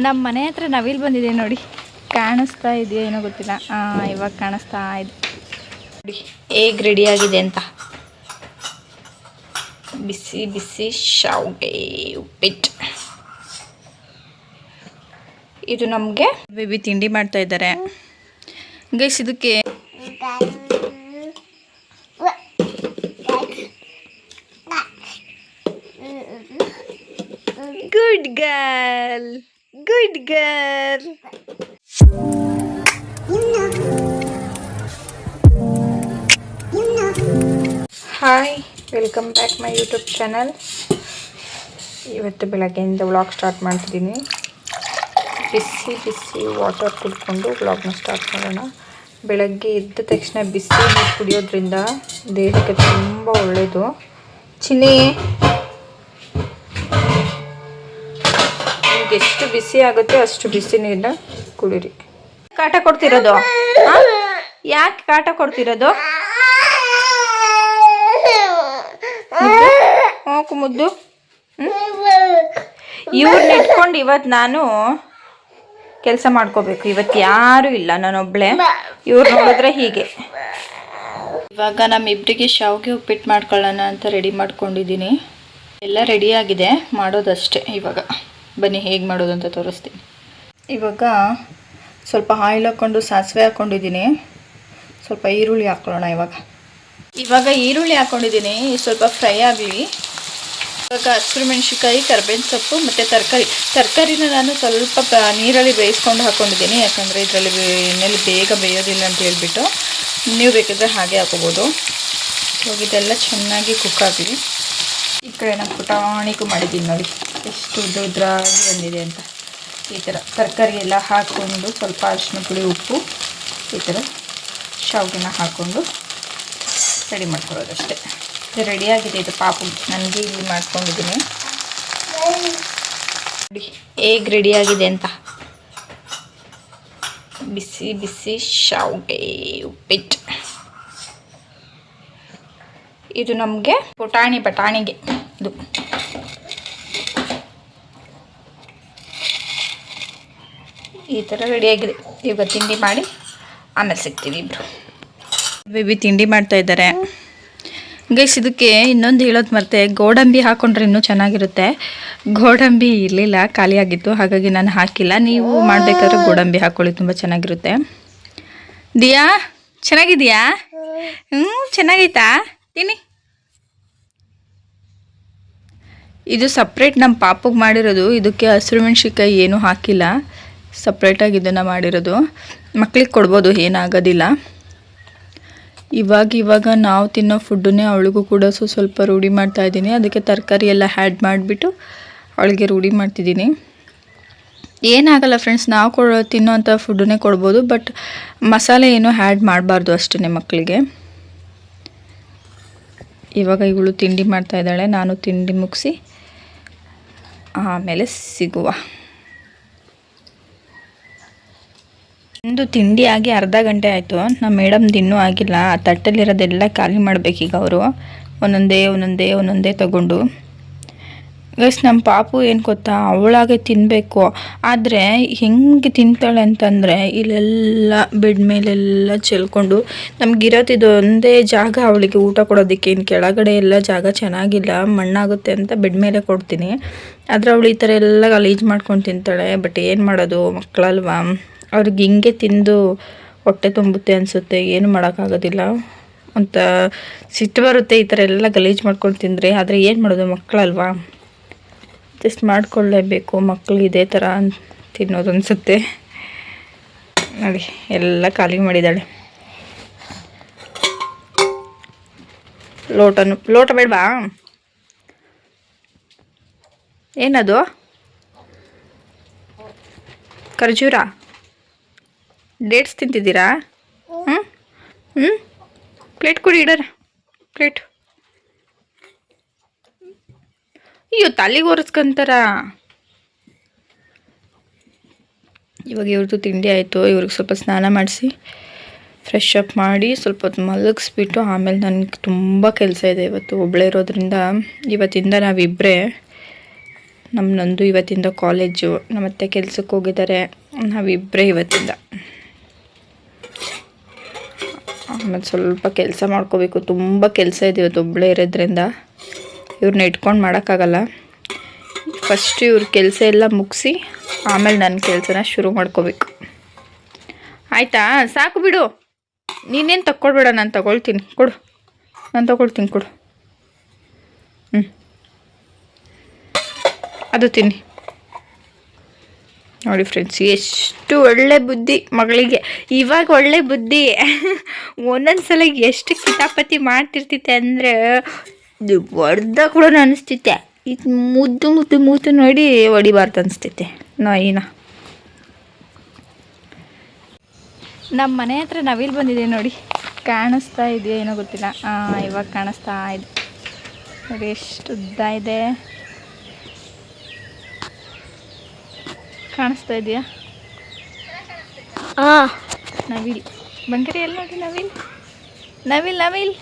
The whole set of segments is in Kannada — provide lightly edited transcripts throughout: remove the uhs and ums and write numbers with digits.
ನಮ್ಮ ಮನೆ ಹತ್ರ ನವಿಲು ಬಂದಿದೆ ನೋಡಿ, ಕಾಣಿಸ್ತಾ ಇದೆಯೋ ಏನೋ ಗೊತ್ತಿಲ್ಲ. ಇವಾಗ ಕಾಣಿಸ್ತಾ ಇದೆ ನೋಡಿ ಹೇಗೆ ರೆಡಿಯಾಗಿದೆ ಅಂತ. ಬಿಸಿ ಬಿಸಿ ಶಾವಿಗೆ ಉಪ್ಪಿಟ್ಟು. ಇದು ನಮಗೆ ಬೇಬಿ ತಿಂಡಿ ಮಾಡ್ತಾ ಇದ್ದಾರೆ ಗೈಸ್. ಇದಕ್ಕೆ good girl, good girl. Hi, welcome back my YouTube channel. ಇವತ್ತು ಬೆಳಗ್ಗೆಯಿಂದ ವ್ಲಾಗ್ ಸ್ಟಾರ್ಟ್ ಮಾಡ್ತಿದ್ದೀನಿ. ಬಿಸಿ ಬಿಸಿ ವಾಟರ್ ಕುಡ್ಕೊಂಡು ವ್ಲಾಗ್ನ ಸ್ಟಾರ್ಟ್ ಮಾಡೋಣ. ಬೆಳಗ್ಗೆ ಎದ್ದ ತಕ್ಷಣ ಬಿಸಿ ನೀರು ಕುಡಿಯೋದ್ರಿಂದ ದೇಹಕ್ಕೆ ತುಂಬ ಒಳ್ಳೆಯದು. ಚಿನ್ನಿ, ನಿಮ್ಗೆ ಎಷ್ಟು ಬಿಸಿ ಆಗುತ್ತೆ ಅಷ್ಟು ಬಿಸಿ ನೀರನ್ನ ಕುಡೀರಿ. ಕಾಟ ಕೊಡ್ತಿರೋದು? ಯಾಕೆ ಕಾಟ ಕೊಡ್ತಿರೋದು? ಹೋಗು ಮುದ್ದು. ಇವ್ರನ್ನ ಇಟ್ಕೊಂಡು ಇವತ್ತು ನಾನು ಕೆಲಸ ಮಾಡ್ಕೋಬೇಕು. ಇವತ್ತು ಯಾರೂ ಇಲ್ಲ, ನಾನೊಬ್ಳೆ. ಇವ್ರು ನೋಡಿದ್ರೆ ಹೀಗೆ. ಇವಾಗ ನಮ್ಮಿಬ್ಬರಿಗೆ ಶಾವಿಗೆ ಉಪ್ಪಿಟ್ಟು ಮಾಡ್ಕೊಳ್ಳೋಣ ಅಂತ ರೆಡಿ ಮಾಡ್ಕೊಂಡಿದ್ದೀನಿ. ಎಲ್ಲ ರೆಡಿಯಾಗಿದೆ, ಮಾಡೋದಷ್ಟೇ ಇವಾಗ. ಬನ್ನಿ ಹೇಗೆ ಮಾಡೋದು ಅಂತ ತೋರಿಸ್ತೀನಿ. ಇವಾಗ ಸ್ವಲ್ಪ ಆಯಿಲ್ ಹಾಕ್ಕೊಂಡು ಸಾಸಿವೆ ಹಾಕ್ಕೊಂಡಿದ್ದೀನಿ. ಸ್ವಲ್ಪ ಈರುಳ್ಳಿ ಹಾಕ್ಕೊಳ್ಳೋಣ. ಇವಾಗ ಈರುಳ್ಳಿ ಹಾಕ್ಕೊಂಡಿದ್ದೀನಿ, ಸ್ವಲ್ಪ ಫ್ರೈ ಆಗಲಿ. ಇವಾಗ ಹಸಿರು ಮೆಣಸಿನ್ಕಾಯಿ, ಕರ್ಬೇವಿನ ಸೊಪ್ಪು ಮತ್ತು ತರಕಾರಿನ ನಾನು ಸ್ವಲ್ಪ ನೀರಲ್ಲಿ ಬೇಯಿಸ್ಕೊಂಡು ಹಾಕ್ಕೊಂಡಿದ್ದೀನಿ. ಯಾಕಂದರೆ ಇದರಲ್ಲಿ ಎಣ್ಣೆಲಿ ಬೇಗ ಬೇಯೋದಿಲ್ಲ ಅಂತ ಹೇಳ್ಬಿಟ್ಟು. ನೀವು ಬೇಕಿದ್ರೆ ಹಾಗೆ ಹಾಕೋಬೋದು. ಇವಾಗ ಇದೆಲ್ಲ ಚೆನ್ನಾಗಿ ಕುಕ್ ಆಗಲಿ. ಈ ಕಡೆ ನಾನು ಪುಟಾಣಿಗೂ ಮಾಡಿದ್ದೀನಿ ನೋಡಿ, ಎಷ್ಟು ಉದ್ರಾಗಿ ಬಂದಿದೆ ಅಂತ. ಈ ಥರ ತರಕಾರಿ ಎಲ್ಲ ಹಾಕ್ಕೊಂಡು ಸ್ವಲ್ಪ ಅರಿಶಿನ ಪುಡಿ, ಉಪ್ಪು, ಈ ಥರ ಶಾವಿಗೆನ ಹಾಕ್ಕೊಂಡು ರೆಡಿ ಮಾಡ್ಕೊಳ್ಳೋದಷ್ಟೇ. ಇದು ರೆಡಿಯಾಗಿದೆ. ಇದು ಪಾಪು ನನಗೆ ಇಲ್ಲಿ ಮಾಡ್ಕೊಂಡಿದ್ದೀನಿ ನೋಡಿ ಹೇಗೆ ರೆಡಿಯಾಗಿದೆ ಅಂತ. ಬಿಸಿ ಬಿಸಿ ಶಾವಿಗೆ ಉಪ್ಪಿಟ್ಟು. ಇದು ನಮಗೆ ಬಟಾಣಿಗೆ ಇದು. ಈ ಥರ ರೆಡಿಯಾಗಿದೆ. ಇವಾಗ ತಿಂಡಿ ಮಾಡಿ ಆಮೇಲೆ ಸಿಗ್ತೀವಿ ಇಬ್ಬರು. ಬೇಬಿ ತಿಂಡಿ ಮಾಡ್ತಾ ಇದ್ದಾರೆ ಗೈಸ್. ಇದಕ್ಕೆ ಇನ್ನೊಂದು ಹೇಳೋದು ಮರ್ತೆ, ಗೋಡಂಬಿ ಹಾಕ್ಕೊಂಡ್ರೆ ಇನ್ನೂ ಚೆನ್ನಾಗಿರುತ್ತೆ. ಗೋಡಂಬಿ ಇರಲಿಲ್ಲ, ಖಾಲಿಯಾಗಿತ್ತು, ಹಾಗಾಗಿ ನಾನು ಹಾಕಿಲ್ಲ. ನೀವು ಮಾಡಬೇಕಾದ್ರೆ ಗೋಡಂಬಿ ಹಾಕ್ಕೊಳ್ಳಿ, ತುಂಬ ಚೆನ್ನಾಗಿರುತ್ತೆ. ದಿಯಾ ಚೆನ್ನಾಗಿದೆಯಾ? ಚೆನ್ನಾಗೈತಾ ತಿನ್ನಿ. ಇದು ಸಪ್ರೇಟ್ ನಮ್ಮ ಪಾಪಗೆ ಮಾಡಿರೋದು. ಇದಕ್ಕೆ ಹಸಿರು ಮೆಣಸಿನ್ಕಾಯಿ ಏನೂ ಹಾಕಿಲ್ಲ, ಸಪ್ರೇಟಾಗಿ ಇದನ್ನು ಮಾಡಿರೋದು. ಮಕ್ಳಿಗೆ ಕೊಡ್ಬೋದು, ಏನಾಗೋದಿಲ್ಲ. ಇವಾಗ ನಾವು ತಿನ್ನೋ ಫುಡ್ಡನ್ನೇ ಅವಳಿಗೂ ಕೂಡ ಸ್ವಲ್ಪ ರೂಢಿ ಮಾಡ್ತಾಯಿದ್ದೀನಿ. ಅದಕ್ಕೆ ತರಕಾರಿ ಎಲ್ಲ ಆ್ಯಡ್ ಮಾಡಿಬಿಟ್ಟು ಅವಳಿಗೆ ರೂಢಿ ಮಾಡ್ತಿದ್ದೀನಿ. ಏನಾಗಲ್ಲ ಫ್ರೆಂಡ್ಸ್, ನಾವು ತಿನ್ನೋವಂಥ ಫುಡ್ಡನ್ನೇ ಕೊಡ್ಬೋದು, ಬಟ್ ಮಸಾಲೆ ಏನೂ ಆ್ಯಡ್ ಮಾಡಬಾರ್ದು ಅಷ್ಟೇ ಮಕ್ಕಳಿಗೆ. ಇವಾಗ ಇವಳು ತಿಂಡಿ ಮಾಡ್ತಾಯಿದ್ದಾಳೆ, ನಾನು ತಿಂಡಿ ಮುಗಿಸಿ ಆಮೇಲೆ ಸಿಗುವ. ಒಂದು ತಿಂಡಿ ಆಗಿ ಅರ್ಧ ಗಂಟೆ ಆಯಿತು. ನಮ್ಮ ಮೇಡಮ್ದು ಇನ್ನೂ ಆಗಿಲ್ಲ. ಆ ತಟ್ಟೆಲಿರೋದೆಲ್ಲ ಖಾಲಿ ಮಾಡಬೇಕೀಗ ಅವರು, ಒಂದೊಂದೇ ತಗೊಂಡು. ಗೈಸ್, ನಮ್ಮ ಪಾಪು ಏನು ಗೊತ್ತಾ, ಅವಳಾಗೆ ತಿನ್ನಬೇಕು. ಆದರೆ ಹೆಂಗೆ ತಿಂತಾಳೆ ಅಂತಂದರೆ, ಇಲ್ಲೆಲ್ಲ ಬೆಡ್ ಮೇಲೆಲ್ಲ ಚೆಲ್ಕೊಂಡು. ನಮಗಿರೋದಿದು ಒಂದೇ ಜಾಗ ಅವಳಿಗೆ ಊಟ ಕೊಡೋದಕ್ಕೆ. ಇನ್ನು ಕೆಳಗಡೆ ಎಲ್ಲ ಜಾಗ ಚೆನ್ನಾಗಿಲ್ಲ, ಮಣ್ಣಾಗುತ್ತೆ ಅಂತ ಬೆಡ್ ಮೇಲೆ ಕೊಡ್ತೀನಿ. ಆದರೆ ಅವಳು ಈ ಥರ ಎಲ್ಲ ಗಲೀಜು ಮಾಡ್ಕೊಂಡು ತಿಂತಾಳೆ. ಬಟ್ ಏನು ಮಾಡೋದು, ಮಕ್ಕಳಲ್ವಾ, ಅವ್ರಿಗೆ ಹಿಂಗೆ ತಿಂದು ಹೊಟ್ಟೆ ತುಂಬುತ್ತೆ ಅನಿಸುತ್ತೆ. ಏನು ಮಾಡೋಕ್ಕಾಗೋದಿಲ್ಲ ಅಂತ ಸಿಟ್ಟು ಬರುತ್ತೆ ಈ ಥರ ಎಲ್ಲ ಗಲೀಜು ಮಾಡ್ಕೊಂಡು ತಿಂದರೆ. ಆದರೆ ಏನು ಮಾಡೋದು, ಮಕ್ಕಳಲ್ವಾ, ಜಸ್ಟ್ ಮಾಡ್ಕೊಳ್ಳೇಬೇಕು. ಮಕ್ಕಳು ಇದೇ ಥರ ತಿನ್ನೋದು ಅನಿಸುತ್ತೆ ನೋಡಿ. ಎಲ್ಲ ಖಾಲಿ ಮಾಡಿದ್ದಾಳೆ. ಲೋಟ ಬೇಡವಾ? ಏನದು, ಖರ್ಜೂರ, ಡೇಟ್ಸ್ ತಿಂತಿದ್ದೀರಾ? ಪ್ಲೇಟ್ ಕೊಡಿ, ಇಡೋಣ ಪ್ಲೇಟ್. ಅಯ್ಯೋ, ತಲೆಗೆ ಒರೆಸ್ಕೊಂತಾರ. ಇವಾಗ ಇವ್ರದ್ದು ತಿಂಡಿ ಆಯಿತು. ಇವ್ರಿಗೆ ಸ್ವಲ್ಪ ಸ್ನಾನ ಮಾಡಿಸಿ ಫ್ರೆಶ್ ಅಪ್ ಮಾಡಿ ಸ್ವಲ್ಪ ಹೊತ್ತು ಮಲಗಿಸ್ಬಿಟ್ಟು ಆಮೇಲೆ ನನಗೆ ತುಂಬ ಕೆಲಸ ಇದೆ. ಇವತ್ತು ಒಬ್ಬಳೇ ಇರೋದ್ರಿಂದ ಇವತ್ತಿಂದ ನಾವಿಬ್ಬರೇ ನಮ್ಮ ನಂದು ಇವತ್ತಿಂದ ಕಾಲೇಜು, ನಮ್ಮತ್ತೆ ಕೆಲ್ಸಕ್ಕೆ ಹೋಗಿದ್ದಾರೆ, ನಾವಿಬ್ಬರೇ ಇವತ್ತಿಂದ. ಆಮೇಲೆ ಸ್ವಲ್ಪ ಕೆಲಸ ಮಾಡ್ಕೋಬೇಕು, ತುಂಬ ಕೆಲಸ ಇದೆ ಇವತ್ತು ಒಬ್ಬಳೇ ಇರೋದ್ರಿಂದ. ಇವ್ರನ್ನ ಇಟ್ಕೊಂಡು ಮಾಡೋಕ್ಕಾಗಲ್ಲ. ಫಸ್ಟ್ ಇವ್ರ ಕೆಲಸ ಎಲ್ಲ ಮುಗಿಸಿ ಆಮೇಲೆ ನನ್ನ ಕೆಲಸನ ಶುರು ಮಾಡ್ಕೋಬೇಕು. ಆಯಿತಾ? ಸಾಕು ಬಿಡು, ನೀನೇನು ತಗೊಳ್ಬೇಡ, ನಾನು ತಗೊಳ್ತೀನಿ. ಕೊಡು, ನಾನು ತಗೊಳ್ತೀನಿ, ಕೊಡು. ಅದು ತಿನ್ನಿ. ನೋಡಿ ಫ್ರೆಂಡ್ಸ್, ಎಷ್ಟು ಒಳ್ಳೆ ಬುದ್ಧಿ ಮಗಳಿಗೆ. ಇವಾಗ ಒಳ್ಳೆ ಬುದ್ಧಿ. ಒಂದೊಂದು ಸಲ ಎಷ್ಟು ಕಿತಾಪತಿ ಮಾಡ್ತಿರ್ತೈತೆ ಅಂದರೆ ಹೊಡ್ದ ಕೂಡ ಅನಿಸ್ತೈತೆ. ಇದು ಮುದ್ದು ಮುದ್ದು ಮೂತು ನೋಡಿ ಹೊಡಿಬಾರ್ದು ಅನಿಸ್ತೈತೆ ನಾಯಿನ. ನಮ್ಮ ಮನೆ ಹತ್ರ ನವಿಲು ಬಂದಿದೆ ನೋಡಿ, ಕಾಣಿಸ್ತಾ ಇದೆಯಾ ಏನೋ ಗೊತ್ತಿಲ್ಲ. ಇವಾಗ ಕಾಣಿಸ್ತಾ ಇದೆ ನೋಡಿ, ಎಷ್ಟು ಉದ್ದ ಇದೆ, ಕಾಣಿಸ್ತಾ ಇದೆಯಾ? ನವಿಲ್ ಬಂಕರಿ ಎಲ್ಲ ನೋಡಿ, ನವಿಲ್ ನವಿಲ್ ನವಿಲ್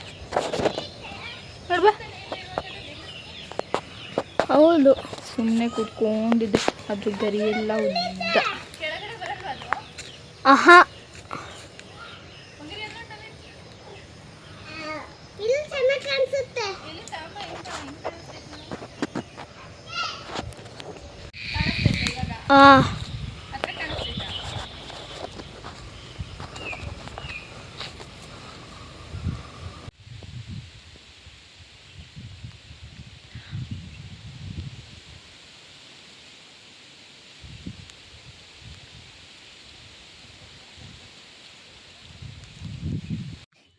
ನೋಡ್ಬಾ. ಹೌದು, ಸುಮ್ಮನೆ ಕೂತ್ಕೊಂಡಿದ್ದೆ, ಅದ್ರ ಗರಿ ಎಲ್ಲ ಉದ್ದ. ಆಹಾ,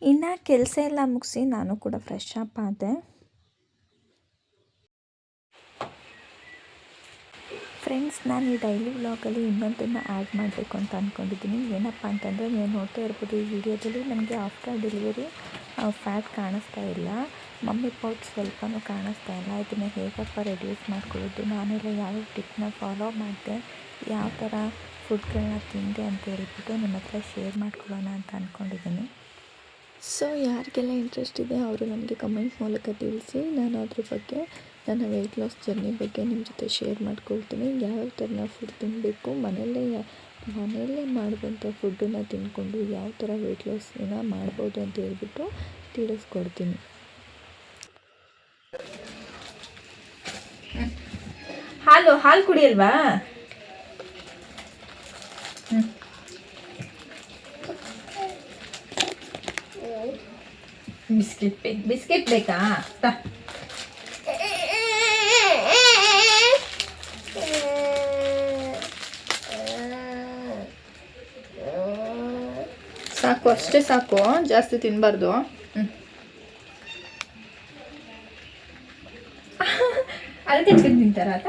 ಇನ್ನು ಕೆಲಸ ಎಲ್ಲ ಮುಗಿಸಿ ನಾನು ಕೂಡ ಫ್ರೆಶ್ ಅಪ್ ಆದೆ. ಫ್ರೆಂಡ್ಸ್, ನಾನು ಈ ಡೈಲಿ ವ್ಲಾಗಲ್ಲಿ ಇನ್ನೊಂದನ್ನು ಆ್ಯಡ್ ಮಾಡಬೇಕು ಅಂತ ಅಂದ್ಕೊಂಡಿದ್ದೀನಿ. ಏನಪ್ಪ ಅಂತಂದರೆ, ನೀವು ನೋಡ್ತಾ ಇರ್ಬೋದು ಈ ವಿಡಿಯೋದಲ್ಲಿ ನನಗೆ ಆಫ್ಟರ್ ಡೆಲಿವರಿ ಫ್ಯಾಟ್ ಕಾಣಿಸ್ತಾ ಇಲ್ಲ, ಮಮ್ಮಿ ಪೌಚ್ ಸ್ವಲ್ಪನೂ ಕಾಣಿಸ್ತಾ ಇಲ್ಲ. ಇದನ್ನು ಹೇಗಪ್ಪ ರೆಡ್ಯೂಸ್ ಮಾಡ್ಕೊಳ್ಳೋದು, ನಾನೆಲ್ಲ ಯಾವ ಟಿಪ್ನ ಫಾಲೋ ಮಾಡಿದೆ, ಯಾವ ಥರ ಫುಡ್ಗಳನ್ನ ತಿಂದೆ ಅಂತ ಹೇಳ್ಬಿಟ್ಟು ನಿಮ್ಮ ಹತ್ರ ಶೇರ್ ಮಾಡ್ಕೊಳ್ಳೋಣ ಅಂತ ಅಂದ್ಕೊಂಡಿದ್ದೀನಿ. ಸೊ ಯಾರಿಗೆಲ್ಲ ಇಂಟ್ರೆಸ್ಟ್ ಇದೆ ಅವರು ನನಗೆ ಕಮೆಂಟ್ ಮೂಲಕ ತಿಳಿಸಿ. ನಾನು ಅದ್ರ ಬಗ್ಗೆ, ನನ್ನ ವೆಯ್ಟ್ ಲಾಸ್ ಜರ್ನಿ ಬಗ್ಗೆ ನಿಮ್ಮ ಜೊತೆ ಶೇರ್ ಮಾಡ್ಕೊಳ್ತೀನಿ. ಯಾವ್ಯಾವ ಥರ ಫುಡ್ ತಿನ್ನಬೇಕು, ಮನೆಯಲ್ಲೇ ಮಾಡುವಂಥ ಫುಡ್ಡನ್ನು ತಿಂದ್ಕೊಂಡು ಯಾವ ಥರ ವೆಯ್ಟ್ ಲಾಸ್ನ ಮಾಡ್ಬೋದು ಅಂತ ಹೇಳ್ಬಿಟ್ಟು ತಿಳಿಸ್ಕೊಡ್ತೀನಿ. ಹಾಲು ಕುಡಿಯಲ್ವಾ? ಬಿಸ್ಕೆಟ್ ಬೇಕಾ? ಸಾಕು, ಅಷ್ಟೇ ಸಾಕು, ಜಾಸ್ತಿ ತಿನ್ನಬಾರ್ದು. ಅದಕ್ಕೆ ತಿಂತಾರ ಆತ.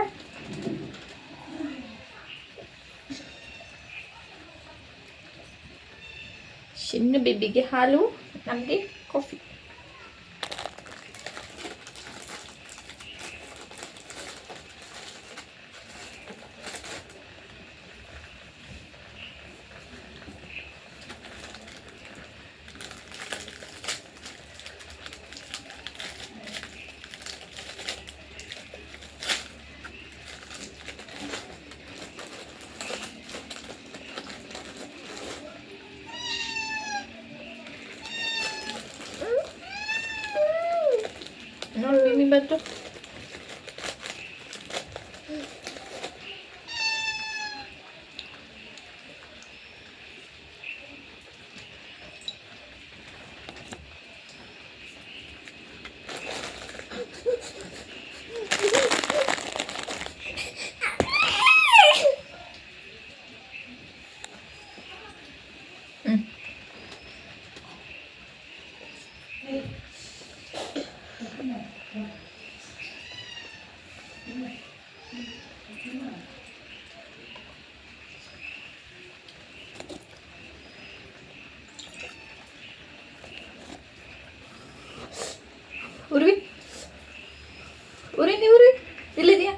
ಚಿನ್ನ ಬೇಬಿಗೆ ಹಾಲು, ನಮಗೆ ಕಾಫಿ. ನೋಡಿ ನಿಮಗೆ ಬಂತು. ಉರ್ವಿ ಉರಿ ಉರಿ ಇಲ್ಲಿದೆಯಾ?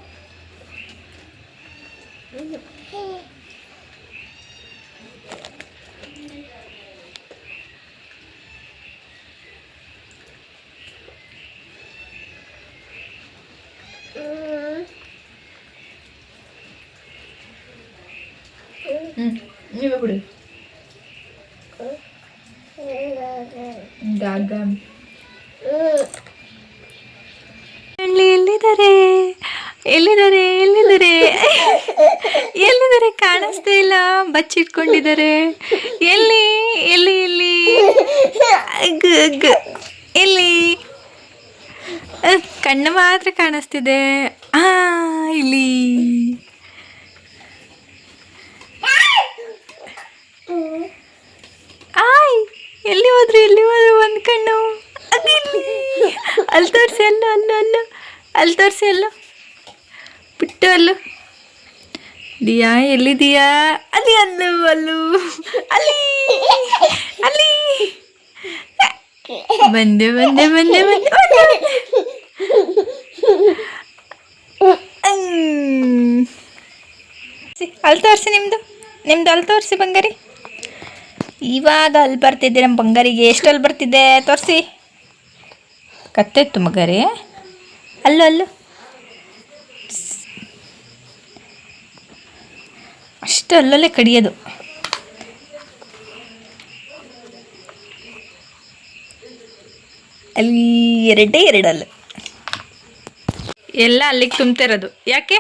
ನೀವೇ ಬಿಡಿ. ಎಲ್ಲಿದ್ದಾರೆ ಎಲ್ಲಿದ್ದಾರೆ ಎಲ್ಲಿದ್ದಾರೆ ಎಲ್ಲಿದ್ದಾರೆ? ಕಾಣಿಸ್ತಾ ಇಲ್ಲ, ಬಚ್ಚಿಟ್ಕೊಂಡಿದ್ದಾರೆ. ಎಲ್ಲಿ ಎಲ್ಲಿ ಎಲ್ಲಿ ಎಲ್ಲಿ? ಕಣ್ಣು ಮಾತ್ರ ಕಾಣಿಸ್ತಿದೆ. ಇಲ್ಲಿ ಆಯ್, ಎಲ್ಲಿ ಹೋದ್ರು ಒಂದು ಕಣ್ಣು. ಅಲ್ಲಿ ತೋರಿಸಿ, ಅಲ್ಲಿ ತೋರಿಸಿ, ಬಿಟ್ಟು ಅಲ್ಲು. ದಿಯಾ ಎಲ್ಲಿದೀಯಾ? ಅಲ್ಲಿ ಅಲ್ಲು ಅಲ್ಲಿ ಅಲ್ಲಿ. ಬಂದೆ ಅಲ್ಲಿ ತೋರಿಸಿ, ನಿಮ್ದು ಅಲ್ಲಿ ತೋರಿಸಿ ಬಂಗಾರಿ. ಇವಾಗ ಅಲ್ಲಿ ಬರ್ತಿದ್ದೆ ನಮ್ಮ ಬಂಗಾರಿಗೆ. ಎಷ್ಟಲ್ಲಿ ಬರ್ತಿದ್ದೆ ತೋರಿಸಿ. ಕತ್ತಿತ್ತು ಮಗಾರಿ. ಅಲ್ಲು ಅಷ್ಟು ಅಲ್ಲಲ್ಲೇ ಕಡಿಯೋದು. ಅಲ್ಲಿ ಎರಡಲ್ಲು ಎಲ್ಲ ಅಲ್ಲಿಗೆ ತುಂಬ್ತಿರೋದು. ಯಾಕೆ?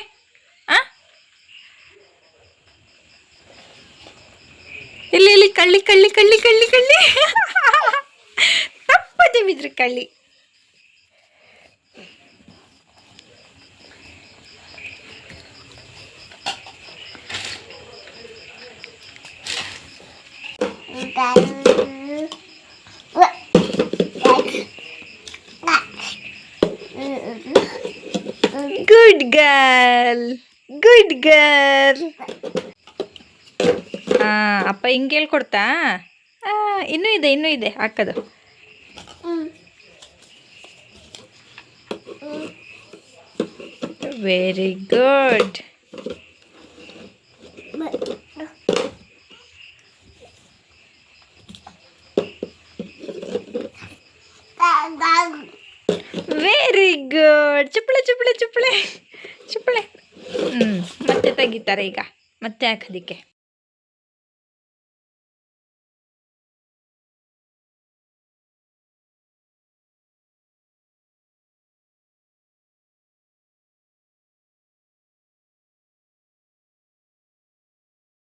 ಇಲ್ಲಿ ಕಳ್ಳಿ ತಪ್ಪದೆ ಬಿದ್ರಿ ಕಳ್ಳಿ. Good girl. ಅಪ್ಪ ಹಿಂಗೆ ಹೇಳ್ಕೊಡ್ತಾ? ಇನ್ನೂ ಇದೆ ಹಾಕೋದು. Very good. Very good. ಚುಪ್ಪಳೆ. ಮತ್ತೆ ತೆಗಿತಾರೆ ಈಗ, ಮತ್ತೆ ಹಾಕೋದಿಕ್ಕೆ.